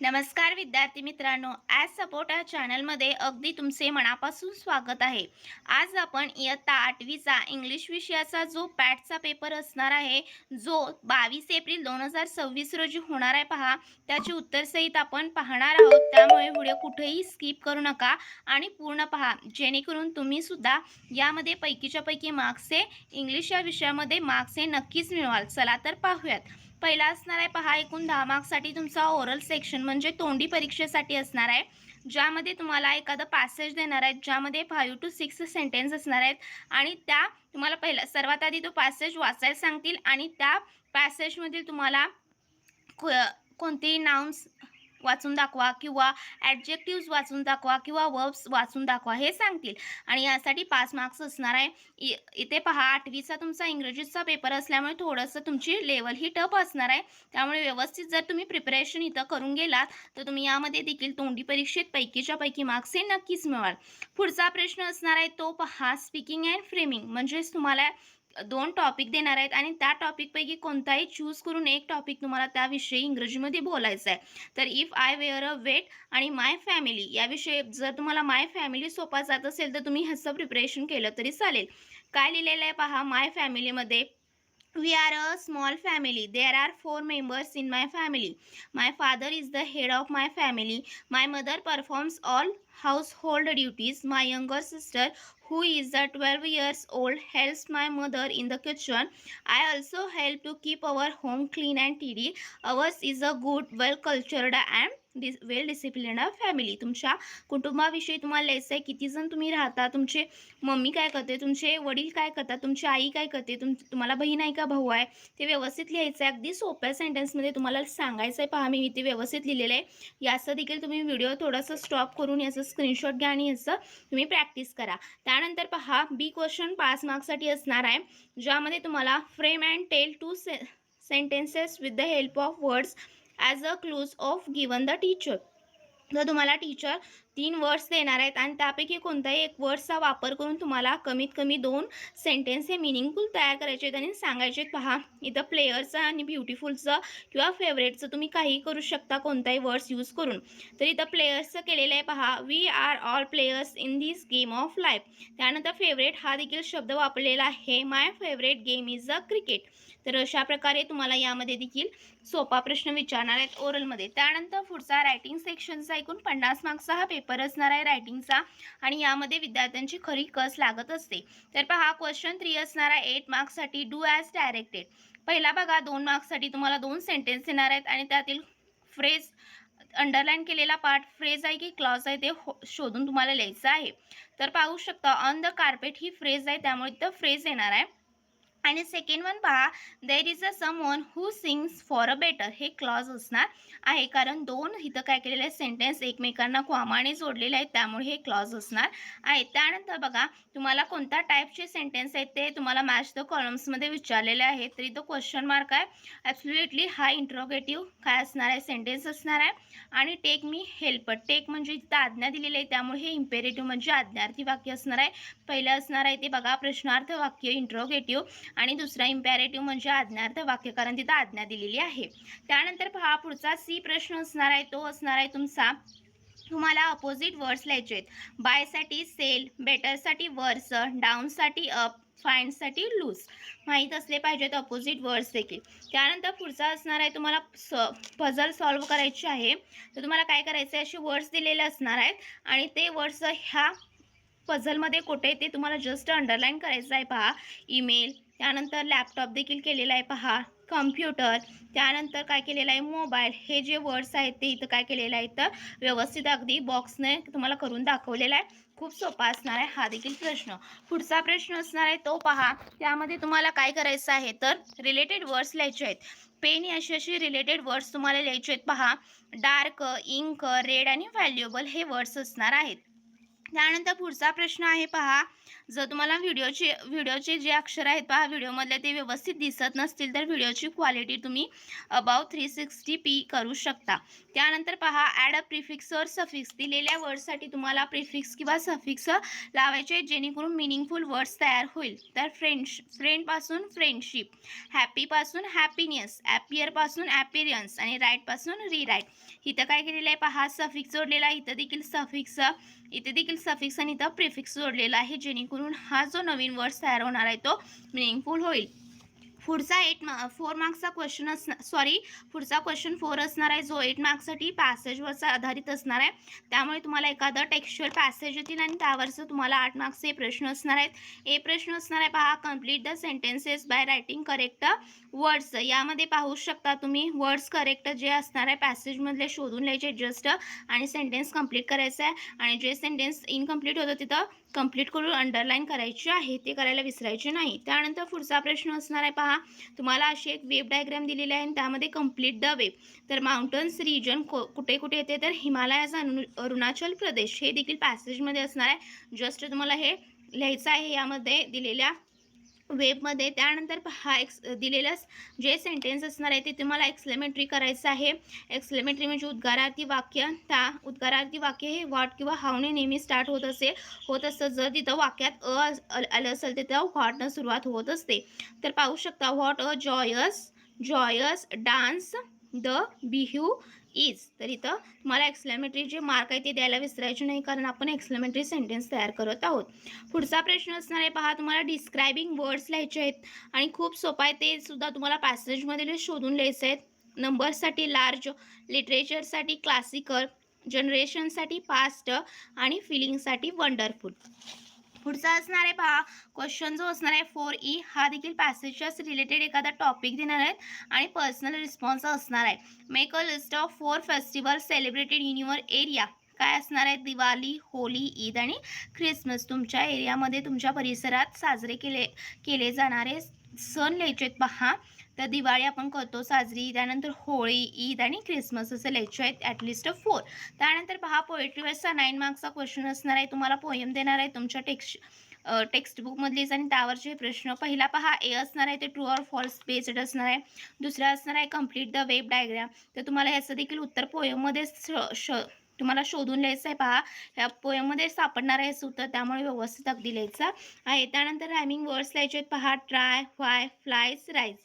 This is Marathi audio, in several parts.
नमस्कार विद्यार्थी मित्रांनो, ॲज सपोर्ट या चॅनलमध्ये अगदी तुमचे मनापासून स्वागत आहे. आज आपण इयत्ता 8वीचा इंग्लिश विषयाचा जो पॅटचा पेपर असणार आहे, जो 22 एप्रिल 2026 रोजी होणार आहे पहा, त्याची उत्तरसहित आपण पाहणार आहोत. त्यामुळे व्हिडिओ कुठेही स्किप करू नका आणि पूर्ण पहा, जेणेकरून तुम्ही सुद्धा यामध्ये पैकीच्या पैकी मार्क्स इंग्लिश या विषयामध्ये मार्क्स नक्कीच मिळवाल. चला तर पाहूयात. पहिला असणार आहे पहा, एकूण 10 मार्क्ससाठी तुमचा ओरल सेक्शन म्हणजे तोंडी परीक्षेसाठी असणार आहे, ज्यामध्ये तुम्हाला एखादं पॅसेज देणार आहेत, ज्यामध्ये 5 to 6 सेंटेन्स असणार आहेत आणि त्या तुम्हाला पहिला सर्वात आधी तो पॅसेज वाचायला सांगतील आणि त्या पॅसेजमधील तुम्हाला कोणतेही नाउन्स वाचून दाखवा किंवा ॲडजेक्टिव्स वाचून दाखवा किंवा वर्ब्स वाचून दाखवा हे सांगतील आणि यासाठी 5 मार्क्स असणार आहे. इथे पहा, 8वीचा तुमचा इंग्रजीचा पेपर असल्यामुळे थोडंसं तुमची लेवल ही टफ असणार आहे. त्यामुळे व्यवस्थित जर तुम्ही प्रिपरेशन इथं करून गेलात तर तुम्ही यामध्ये देखील तोंडी परीक्षेत पैकीच्या पैकी मार्क्स हे नक्कीच मिळवाल. पुढचा प्रश्न असणार आहे तो पहा, स्पीकिंग अँड फ्रेमिंग म्हणजेच तुम्हाला 2 टॉपिक देणार आहेत आणि त्या टॉपिकपैकी कोणताही चूज करून एक टॉपिक तुम्हाला त्याविषयी इंग्रजीमध्ये बोलायचं आहे. तर if I were a vet आणि माय फॅमिली याविषयी जर तुम्हाला माय फॅमिली सोपा जात असेल तर तुम्ही ह्याचं प्रिपरेशन केलं तरी चालेल. काय लिहिलेलं आहे पहा, माय फॅमिलीमध्ये We are a small family. There are 4 members in my family. My father is the head of my family. My mother performs all household duties. My younger sister, who is 12 years old, helps my mother in the kitchen. I also help to keep our home clean and tidy. Ours is a good, well-cultured and well disciplined family. तुमच्या कुटुंबाविषयी तुम्हाला लिहायचं आहे. किती जण तुम्ही राहता, तुमचे मम्मी काय करते, तुमचे वडील काय करतात, तुमची आई काय करते, तुम्हाला बहीण आहे का भाऊ आहे, ते व्यवस्थित लिहायचं आहे. अगदी सोप्या सेंटेन्समध्ये तुम्हाला सांगायचं आहे. पहा, मी इथे व्यवस्थित लिहिलेलं आहे. याचं देखील तुम्ही व्हिडिओ थोडंसं स्टॉप करून याचं स्क्रीनशॉट घ्या आणि याचं तुम्ही प्रॅक्टिस करा. त्यानंतर पहा, बी क्वेश्चन 5 मार्क्ससाठी असणार आहे, ज्यामध्ये तुम्हाला frame and tell 2 sentences with the help of words as a clues of given the teacher. तर तुम्हाला टीचर 3 वर्ड्स देणार आहेत आणि त्यापैकी कोणताही एक वर्ड्सचा वापर करून तुम्हाला कमीत कमी 2 सेंटेन्स हे मिनिंगफुल तयार करायचे आहेत आणि सांगायचे आहेत. पहा, इथं प्लेयरचं आणि ब्युटिफुलचं किंवा फेवरेटचं तुम्ही काहीही करू शकता कोणताही वर्ड्स यूज करून. तर इथं प्लेयर्सचं केलेलं आहे पहा, we are all players in this game of life. त्यानंतर फेवरेट हा देखील शब्द वापरलेला आहे, my favourite game is a cricket. तर अशा प्रकारे तुम्हाला यामध्ये देखील सोपा प्रश्न विचारणार आहेत ओरलमध्ये. त्यानंतर पुढचा रायटिंग सेक्शनचा एकूण 50 मार्क्सचा हा पेपर असणार आहे रायटिंगचा आणि यामध्ये विद्यार्थ्यांची खरी कस लागत असते. तर पहा, क्वेश्चन 3 असणार आहे 8 मार्क्ससाठी, डू ॲज डायरेक्टेड. पहिला बघा, 2 मार्क्ससाठी तुम्हाला 2 सेंटेन्स येणार आहेत आणि त्यातील फ्रेज अंडरलाईन केलेला पार्ट फ्रेज आहे की क्लॉज आहे ते शोधून तुम्हाला लिहायचं आहे. तर पाहू शकता, on the carpet he phrase आहे, त्यामुळे इथं फ्रेज येणार आहे. आणि सेकंड वन पहा, there is a someone who sings for a better, हे क्लॉज असणार आहे, कारण 2 इथं काय केलेलं आहे, सेंटेन्स एकमेकांना कॉमाने जोडलेले आहेत, त्यामुळे हे क्लॉज असणार आहे. त्यानंतर बघा, तुम्हाला कोणत्या टाईपचे सेंटेन्स आहेत ते तुम्हाला मॅच द कॉलम्समध्ये विचारलेले आहेत. तर इथं क्वेश्चन मार्क आहे. ॲब्सोल्युटली हा इंट्रोगेटिव्ह काय असणार आहे, सेंटेन्स असणार आहे. आणि टेक मी हेल्प, टेक म्हणजे इथं आज्ञा दिलेली आहे, त्यामुळे हे इम्पेरेटिव्ह म्हणजे आज्ञार्थी वाक्य असणार आहे. पहिलं असणार आहे ते बघा, प्रश्नार्थ वाक्य इंट्रोगेटिव्ह आणि दुसरा इम्पॅरेटिव्ह म्हणजे आज्ञार्थ वाक्य, कारण तिथं आज्ञा दिलेली आहे. त्यानंतर पहा, पुढचा सी प्रश्न असणार आहे, तो असणार आहे तुमचा, तुम्हाला अपोजिट वर्ड्स लिहायचे आहेत. बायसाठी सेल, बेटरसाठी वर्स, डाऊनसाठी अप, फाइंडसाठी लूज. माहीत असले पाहिजेत अपोजिट वर्ड्स देखील. त्यानंतर पुढचा असणार आहे तुम्हाला पझल सॉल्व्ह करायची आहे. तर तुम्हाला काय करायचं आहे, असे वर्ड्स दिलेले असणार आहेत आणि ते वर्ड्स ह्या पझलमध्ये कुठे ते तुम्हाला जस्ट अंडरलाईन करायचं आहे. पहा, ईमेल, त्यानंतर लॅपटॉप देखील केलेला आहे पहा, कम्प्युटर, त्यानंतर काय केलेलं आहे, मोबाईल. हे जे वर्ड्स आहेत ते इथं काय केलेलं आहे, तर व्यवस्थित अगदी बॉक्सने तुम्हाला करून दाखवलेला आहे. खूप सोपा असणार आहे हा देखील प्रश्न. पुढचा प्रश्न असणार आहे तो पहा, त्यामध्ये तुम्हाला काय करायचं आहे, तर रिलेटेड वर्ड्स लिहायचे आहेत. पेन अशी रिलेटेड वर्ड्स तुम्हाला लिहायचे आहेत. पहा, डार्क, इंक, रेड आणि व्हॅल्युएबल हे वर्ड्स असणार आहेत. त्यानंतर पुढचा प्रश्न आहे पहा, जर तुम्हाला व्हिडिओचे जे अक्षर आहेत पहा व्हिडिओमधले ते व्यवस्थित दिसत नसतील तर व्हिडिओची क्वालिटी तुम्ही अबाव 360p करू शकता. त्यानंतर पहा ॲड अ प्रिफिक्स और सफिक्स. दिलेल्या वर्डसाठी तुम्हाला प्रिफिक्स किंवा सफिक्स लावायचे आहेत जेणेकरून मिनिंगफुल वर्ड्स तयार होईल. तर फ्रेंडपासून फ्रेंडशिप, हॅपीपासून हॅपीनेस, ॲपियरपासून ॲपिरियन्स आणि राईटपासून रीराईट. इथं काय केलेलं आहे पहा सफिक्स जोडलेला आहे. इथे देखील सफिक्स आणि इथं प्रिफिक्स जोडलेला आहे जेणेकरून हा जो नवीन वर्ड तयार होणार आहे तो मिनिंगफुल होईल. पुढचा 4 मार्क्सचा क्वेश्चन पुढचा क्वेश्चन 4 असणार आहे जो 8 मार्क्ससाठी पॅसेजवरचा आधारित असणार आहे. त्यामुळे तुम्हाला एखादं टेक्स्च्युअल पॅसेज येतील आणि त्यावरचं तुम्हाला 8 मार्क्सचे प्रश्न असणार आहेत. प्रश्न असणार आहे पहा complete the sentences by writing correct words. यामध्ये पाहू शकता तुम्ही वर्ड्स करेक्ट जे असणार आहे पॅसेजमधले शोधून लिहायचे जस्ट आणि सेंटेन्स कंप्लीट करायचं आहे. आणि जे सेंटेन्स इनकम्प्लीट होतं तिथं कंप्लीट करून अंडरलाईन करायची आहे, ते करायला विसरायचे नाही. त्यानंतर पुढचा प्रश्न असणार आहे पहा तुम्हाला अशी एक वेब डायग्राम दिलेली आहे आणि त्यामध्ये कंप्लीट द वेब. तर माउंटन्स रिजन कुठे कुठे येते तर हिमालयाज, अरुणाचल प्रदेश हे देखील पॅसेजमध्ये असणार आहे. जस्ट तुम्हाला हे लिहायचं आहे यामध्ये दिलेल्या वेबमध्ये. त्यानंतर पहा दिलेलं जे सेंटेन्स असणार आहे ते तुम्हाला एक्सक्लेमेटरी करायचं आहे. एक्सक्लेमेटरी म्हणजे उद्गारार्थी वाक्य. त्या उद्गारार्थी वाक्य हे व्हॉट किंवा हाऊने नेहमी स्टार्ट होत असतं. जर तिथं वाक्यात आलं असेल तर तिथं व्हॉटनं सुरुवात होत असते. तर पाहू शकता what a joyous dance the Bihu is. तर इथं तुम्हाला एक्सक्लेमेटरी जे मार्क आहे ते द्यायला विसरायचे नाही कारण आपण एक्सक्लेमेटरी सेंटेन्स तयार करत आहोत. पुढचा प्रश्न असणार आहे पहा तुम्हाला डिस्क्रायबिंग वर्ड्स लिहायचे आहेत आणि खूप सोपं आहे ते सुद्धा तुम्हाला पॅसेजमध्ये शोधून लिहायचे आहेत. नंबर्ससाठी लार्ज, लिटरेचरसाठी क्लासिकल, जनरेशनसाठी फास्ट आणि फिलिंगसाठी वंडरफुल. पुढचा असणार आहे पहा क्वेश्चन जो असणार आहे 4E हा देखील पॅसेजच्याच रिलेटेड एखादा टॉपिक देणार आहेत आणि पर्सनल रिस्पॉन्स असणार आहे. Make a list of 4 festival celebrated in your area. काय असणार आहे दिवाळी, होली, ईद आणि ख्रिसमस. तुमच्या एरियामध्ये तुमच्या परिसरात साजरे केले जाणारे सण लिहायचे आहेत पहा. तर दिवाळी आपण करतो साजरी, त्यानंतर होळी, ईद आणि ख्रिसमस असं लिहायचे आहेत ॲटलिस्ट 4. त्यानंतर पहा पोएट्रीवरचा 9 मार्क्सचा क्वेश्चन असणार आहे. तुम्हाला पोएम देणार आहे तुमच्या टेक्स्टबुकमधलीच आणि त्यावरचे प्रश्न. पहिला पहा असणार आहे ते ट्रू ऑर फॉल्स बेस्ड असणार आहे. दुसरा असणार आहे कंप्लीट द वेब डायग्राम. तर तुम्हाला ह्याचं देखील उत्तर पोएममध्ये तुम्हाला शोधून लिहायचं आहे पहा. ह्या पोएममध्ये सापडणार आहे उत्तर त्यामुळे व्यवस्थित अगदी लिहायचं आहे. त्यानंतर रायमिंग वर्ड्स लिहायचे आहेत पहा ट्राय, व्हाय, फ्लायज, राईज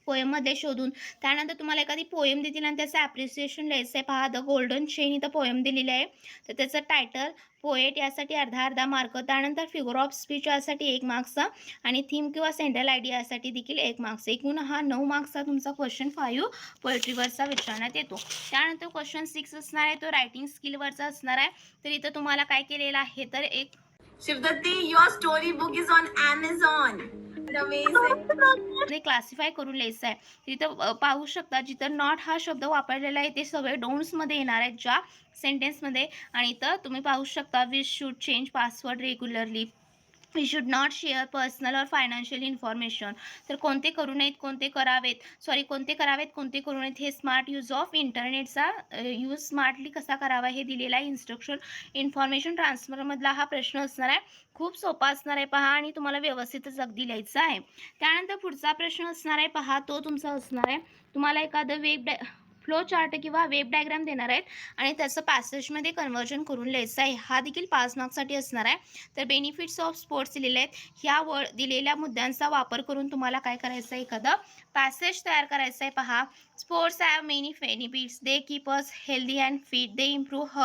पोएममध्ये शोधून. त्यानंतर तुम्हाला एखादी पोएम देतील आणि त्याचं ॲप्रिसिएशन लिहायचं आहे पहा. द गोल्डन चेन इथं पोएम दिलेली आहे तर त्याचं टायटल पोएट यासाठी अर्धा मार्क. त्यानंतर फिगर ऑफ स्पीच यासाठी 1 मार्क्सचा आणि थीम किंवा सेंट्रल आयडिया यासाठी देखील 1 मार्क्स. एकूण हा 9 मार्क्सचा तुमचा क्वेश्चन 5 पोएट्रीवरचा विचारण्यात येतो. त्यानंतर क्वेश्चन 6 असणार आहे तो रायटिंग स्किलवरचा असणार आहे. तर इथं तुम्हाला काय केलेलं आहे तर एक Shivdatti, your storybook is on Amazon. Amazing. Classify करून लिहायचं आहे. तिथं पाहू शकता जिथं नॉट हा शब्द वापरलेला आहे ते सगळे डोंट्समध्ये येणार आहेत ज्या सेंटेन्समध्ये. आणि इथं तुम्ही पाहू शकता we should change password regularly, we should not share personal or financial information. तर कोणते करू नयेत कोणते करावेत कोणते करू नयेत हे स्मार्ट यूज ऑफ इंटरनेटचा यूज स्मार्टली कसा करावा हे दिलेला आहे इन्स्ट्रक्शन. इन्फॉर्मेशन ट्रान्सफरमधला हा प्रश्न असणार आहे. खूप सोपा असणार आहे पहा आणि तुम्हाला व्यवस्थितच अगदी लिहायचं आहे. त्यानंतर पुढचा प्रश्न असणार आहे पहा तो तुमचा असणार आहे तुम्हाला एखादं फ्लो चार्ट किंवा वेब डायग्राम देणार आहेत आणि त्याचं पॅसेजमध्ये कन्वर्जन करून लिहायचं आहे. हा देखील 5 मार्क्ससाठी असणार आहे. तर बेनिफिट्स ऑफ स्पोर्ट्स दिलेले आहेत. ह्या दिलेल्या मुद्द्यांचा वापर करून तुम्हाला काय करायचं आहे एखादं पॅसेज तयार करायचं आहे पहा. Sports have many benefits. They keep us healthy and fit. They improve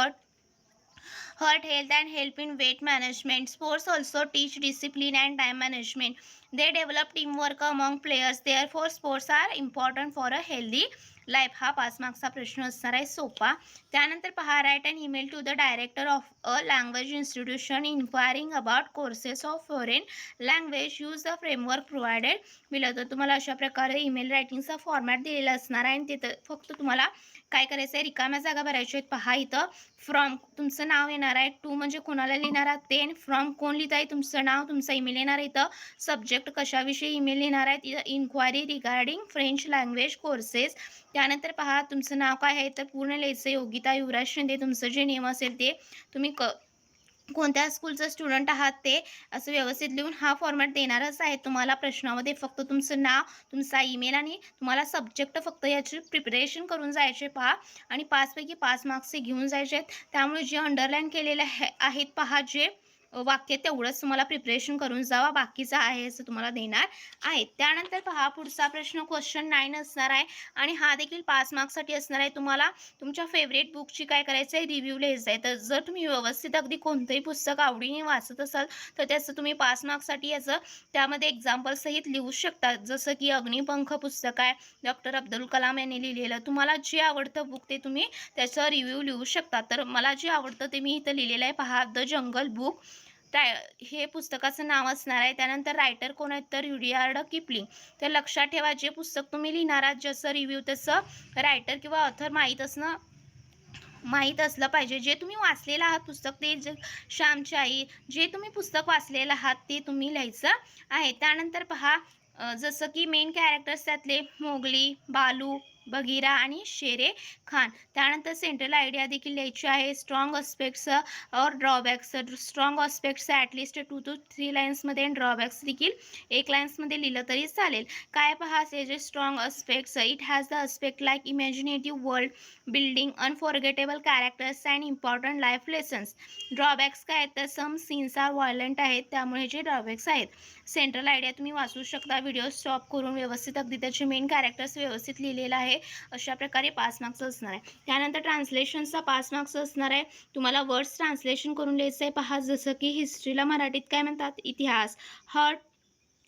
heart health and help in weight management. Sports also teach discipline and time management. They develop teamwork among players. Therefore, sports are important for a healthy life. हा 5 मार्क्सचा प्रश्न असणार आहे सोपा. त्यानंतर पहा write an email to the director of a language institution inquiring about courses of foreign language. Use the framework provided below. तर तुम्हाला अशा प्रकारे ईमेल रायटिंगचा फॉर्मॅट दिलेला असणार आहे आणि तिथं फक्त तुम्हाला काय करायचं आहे रिकाम्या जागा भरायच्या आहेत पहा. इथं फ्रॉम तुमचं नाव येणार आहे, टू म्हणजे कोणाला लिहिणार आहात ते, फ्रॉम कोण लिहित आहे तुमचं नाव तुमचा ईमेल येणार आहे. इथं सब्जेक्ट कशाविषयी ईमेल लिहिणार आहेत. इथं inquiry regarding French language courses. त्यानंतर पहा तुमचं नाव काय आहे तर पूर्ण लिहायचं. योगिता युवराज शिंदे तुमचं जे नेम असेल ते तुम्ही कोणत्या स्कूलचं स्टुडंट आहात ते असं व्यवस्थित लिहून हा फॉर्मॅट देणारच आहे तुम्हाला. प्रश्नामध्ये फक्त तुमचं नाव, तुमचा ईमेल आणि तुम्हाला सब्जेक्ट फक्त याची प्रिपरेशन करून जायचे पहा आणि 5 पैकी 5 मार्क्सचे घेऊन जायचे आहेत. त्यामुळे जे अंडरलाईन केलेले आहेत पहा, जे वाक्य तेवढंच तुम्हाला प्रिपरेशन करून जावा, बाकीचं आहे असं तुम्हाला देणार आहे. त्यानंतर पहा पुढचा प्रश्न क्वेश्चन 9 असणार आहे आणि हा देखील 5 मार्क्ससाठी असणार आहे. तुम्हाला तुमच्या फेवरेट बुकची काय करायचं आहे, रिव्ह्यू लिहायचा आहे. तर जर तुम्ही व्यवस्थित अगदी कोणतंही पुस्तक आवडीने वाचत असाल तर त्याचं तुम्ही 5 मार्क्ससाठी याचं त्यामध्ये एक्झाम्पल सहित लिहू शकता. जसं की अग्निपंख पुस्तक आहे, डॉक्टर अब्दुल कलाम यांनी लिहिलेलं. तुम्हाला जे आवडतं बुक ते तुम्ही त्याचा रिव्ह्यू लिहू शकता. तर मला जे आवडतं ते मी इथं लिहिलेलं आहे पहा, द जंगल बुक. हे पुस्तकाचं नाव असणार आहे. त्यानंतर रायटर कोण आहेत तर रुडयार्ड किपलिंग. तर लक्षात ठेवा, जे पुस्तक तुम्ही लिहिणार आहात ज्याचं रिव्ह्यू त्याचं रायटर किंवा ऑथर माहीत असलं पाहिजे. जे तुम्ही वाचलेलं आहात पुस्तक ते श्यामची आई, जे तुम्ही पुस्तक वाचलेलं आहात ते तुम्ही लिहायचं आहे. त्यानंतर पहा जसं की मेन कॅरेक्टर्स त्यातले मोगली, बालू, बघीरा आणि शेरे खान. त्यानंतर सेंट्रल आयडिया देखील लिहायची आहे. स्ट्रॉंग अस्पेक्ट्स और drawbacks. Strong aspects at least 2 to 3 लाईन्समध्ये आणि ड्रॉबॅक्स देखील 1 लाईन्समध्ये लिहिलं तरी चालेल. काय पहा जे strong aspects, it has the aspect like imaginative world building, unforgettable characters and important life lessons. Drawbacks काय आहेत तर सम सीन्स आर व्हायलंट आहेत, त्यामुळे जे ड्रॉबॅक्स आहेत. सेंट्रल आयडिया तुम्ही वाचू शकता व्हिडिओ स्टॉप करून, व्यवस्थित अगदी त्याचे मेन कॅरेक्टर्स व्यवस्थित लिहिलेलं आहे. अशा प्रकारे 5 मार्क्स असणार आहे. त्यानंतर ट्रान्सलेशनचा 5 मार्क्स असणार आहे. तुम्हाला वर्ड्स ट्रान्सलेशन करून लिहायचं आहे पहा. जसं की हिस्ट्रीला मराठीत काय म्हणतात, इतिहास. हार्ट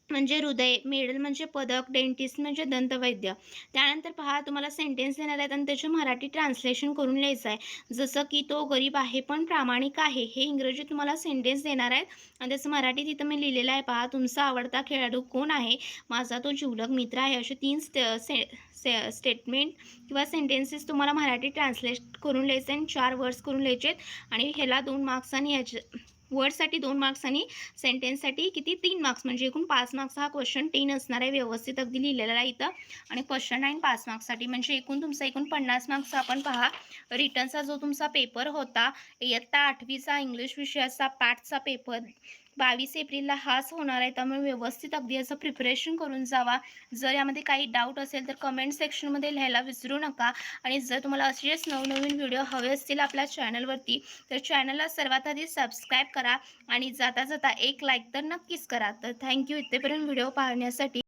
म्हणजे हृदय, मेडल म्हणजे पदक, डेंटिस्ट म्हणजे दंतवैद्य. त्यानंतर पहा तुम्हाला सेंटेन्स देणार आहेत आणि त्याचे मराठी ट्रान्सलेशन करून लिहायचं आहे. जसं की तो गरीब आहे पण प्रामाणिक आहे, हे इंग्रजी तुम्हाला सेंटेन्स देणार आहेत आणि त्याचं मराठी तिथं मी लिहिलेलं आहे पहा. तुमचा आवडता खेळाडू कोण आहे, माझा तो जिवलग मित्र आहे. असे 3 स्टेटमेंट किंवा सेंटेन्सेस तुम्हाला मराठी ट्रान्सलेट करून लिहायचे आणि 4 वर्ड्स करून लिहायचे आणि ह्याला 2 मार्क्स आणि ह्याचे वर्डसाठी 2 मार्क्स आणि सेंटेन्ससाठी किती 3 मार्क्स, म्हणजे एकूण 5 मार्क्स हा क्वेश्चन 10 असणार आहे. व्यवस्थित अगदी लिहिलेला आहे इथं. आणि क्वेश्चन 9 5 मार्क्ससाठी, म्हणजे एकूण 50 मार्क्स आपण पहा. रिटर्नचा जो तुमचा पेपर होता इयत्ता 8वीचा इंग्लिश विषयाचा पाठचा पेपर 22 एप्रिलला हाच होणार आहे. त्यामुळे व्यवस्थित अगदी याचं प्रिपरेशन करून जावा. जर यामध्ये काही डाऊट असेल तर कमेंट सेक्शनमध्ये लिहायला विसरू नका. आणि जर तुम्हाला असेच नवनवीन व्हिडिओ हवे असतील आपल्या चॅनलवरती तर चॅनलला सर्वात आधी सबस्क्राईब करा आणि जाता जाता एक लाईक तर नक्कीच करा. तर थँक्यू इथेपर्यंत व्हिडिओ पाहण्यासाठी.